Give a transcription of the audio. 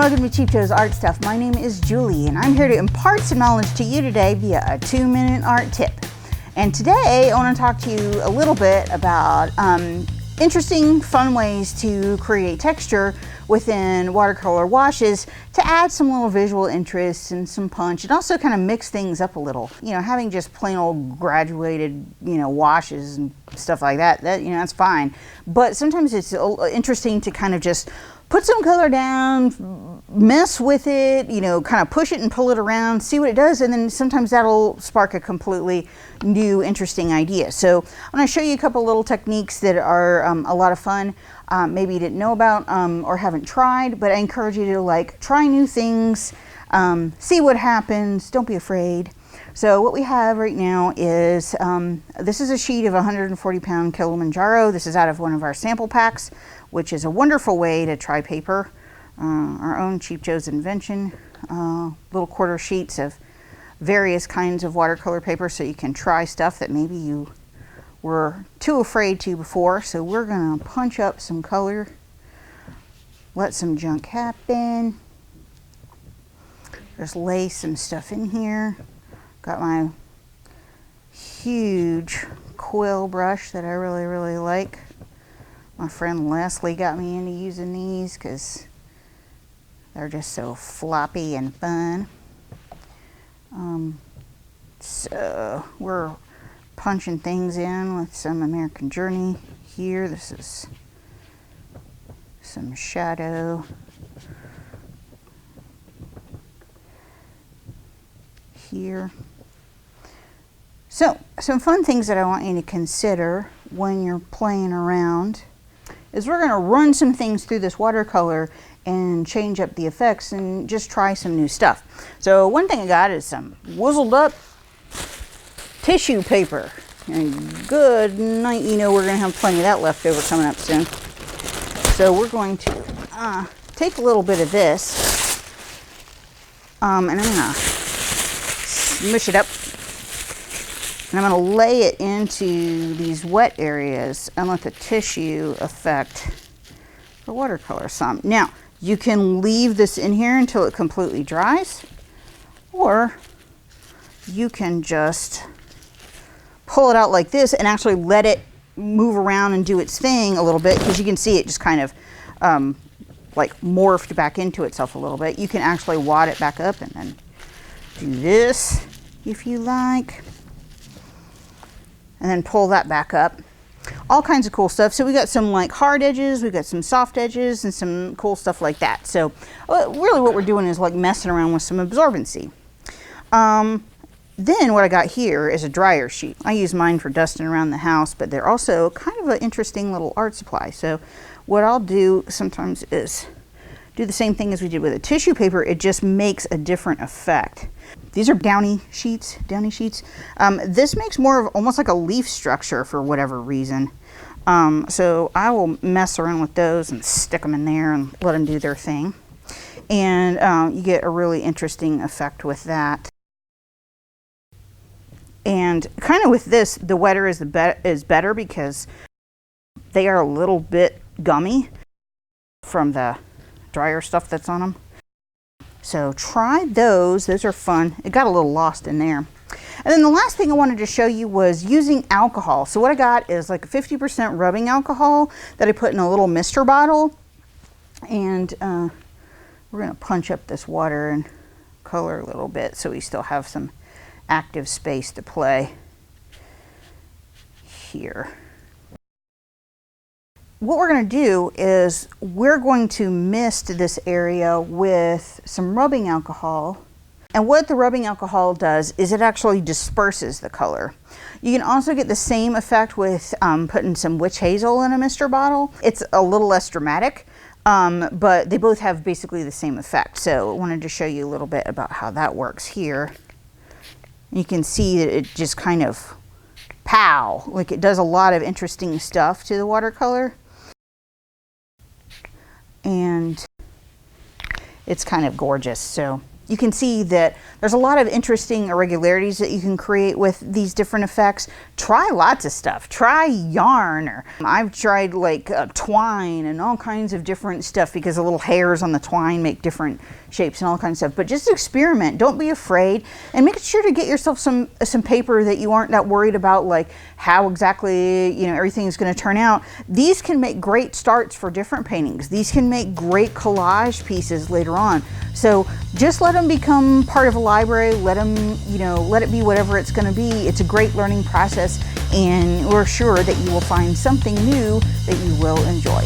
welcome to Cheap Joe's Art Stuff. My name is Julie and I'm here to impart some knowledge to you today via a 2-minute art tip. And today I want to talk to you a little bit about interesting, fun ways to create texture within watercolor washes to add some little visual interest and some punch, and also kind of mix things up a little. You know, having just plain old graduated, washes and stuff like that, that's fine. But sometimes it's interesting to kind of just put some color down, mess with it, kind of push it and pull it around, see what it does, and then sometimes that'll spark a completely new, interesting idea. So I'm going to show you a couple little techniques that are a lot of fun. Maybe you didn't know about or haven't tried, but I encourage you to try new things, see what happens, don't be afraid. So what we have right now is, this is a sheet of 140-pound Kilimanjaro. This is out of one of our sample packs, which is a wonderful way to try paper. Our own Cheap Joe's invention, little quarter sheets of various kinds of watercolor paper so you can try stuff that maybe you were too afraid to before. So we're gonna punch up some color, let some junk happen, just lay some stuff in here. Got my huge quill brush that I really like. My friend Leslie got me into using these because they're just so floppy and fun. So we're punching things in with some American Journey here. This is some shadow here. So some fun things that I want you to consider when you're playing around is we're going to run some things through this watercolor and change up the effects and just try some new stuff. So one thing I got is some wizzled up tissue paper. And good night, we're going to have plenty of that left over coming up soon. So we're going to take a little bit of this and I'm going to smush it up. And I'm going to lay it into these wet areas and let the tissue affect the watercolor some. Now, you can leave this in here until it completely dries, or you can just pull it out like this and actually let it move around and do its thing a little bit, because you can see it just kind of morphed back into itself a little bit. You can actually wad it back up and then do this if you like. And then pull that back up. All kinds of cool stuff. So we got some hard edges, we got some soft edges, and some cool stuff like that. So really what we're doing is messing around with some absorbency. Then what I got here is a dryer sheet. I use mine for dusting around the house, but they're also kind of an interesting little art supply. So what I'll do sometimes is do the same thing as we did with a tissue paper. It just makes a different effect. These are downy sheets. This makes more of almost like a leaf structure for whatever reason. So I will mess around with those and stick them in there and let them do their thing. And you get a really interesting effect with that. And kind of with this, the wetter is better because they are a little bit gummy from the drier stuff that's on them. So try those. Those are fun. It got a little lost in there. And then the last thing I wanted to show you was using alcohol. So what I got is a 50% rubbing alcohol that I put in a little mister bottle. And we're going to punch up this water and color a little bit so we still have some active space to play here. What we're going to do is we're going to mist this area with some rubbing alcohol. And what the rubbing alcohol does is it actually disperses the color. You can also get the same effect with putting some witch hazel in a mister bottle. It's a little less dramatic, but they both have basically the same effect. So I wanted to show you a little bit about how that works here. You can see that it just kind of pow, it does a lot of interesting stuff to the watercolor. And it's kind of gorgeous. So you can see that there's a lot of interesting irregularities that you can create with these different effects. Try lots of stuff. Try yarn, or I've tried like twine and all kinds of different stuff, because the little hairs on the twine make different shapes and all kinds of stuff. But just experiment. Don't be afraid, and make sure to get yourself some paper that you aren't that worried about like how exactly, you know, everything is going to turn out. These can make great starts for different paintings. These can make great collage pieces later on. So just let them become part of a library. Let them, you know, let it be whatever it's going to be. It's a great learning process, and we're sure that you will find something new that you will enjoy.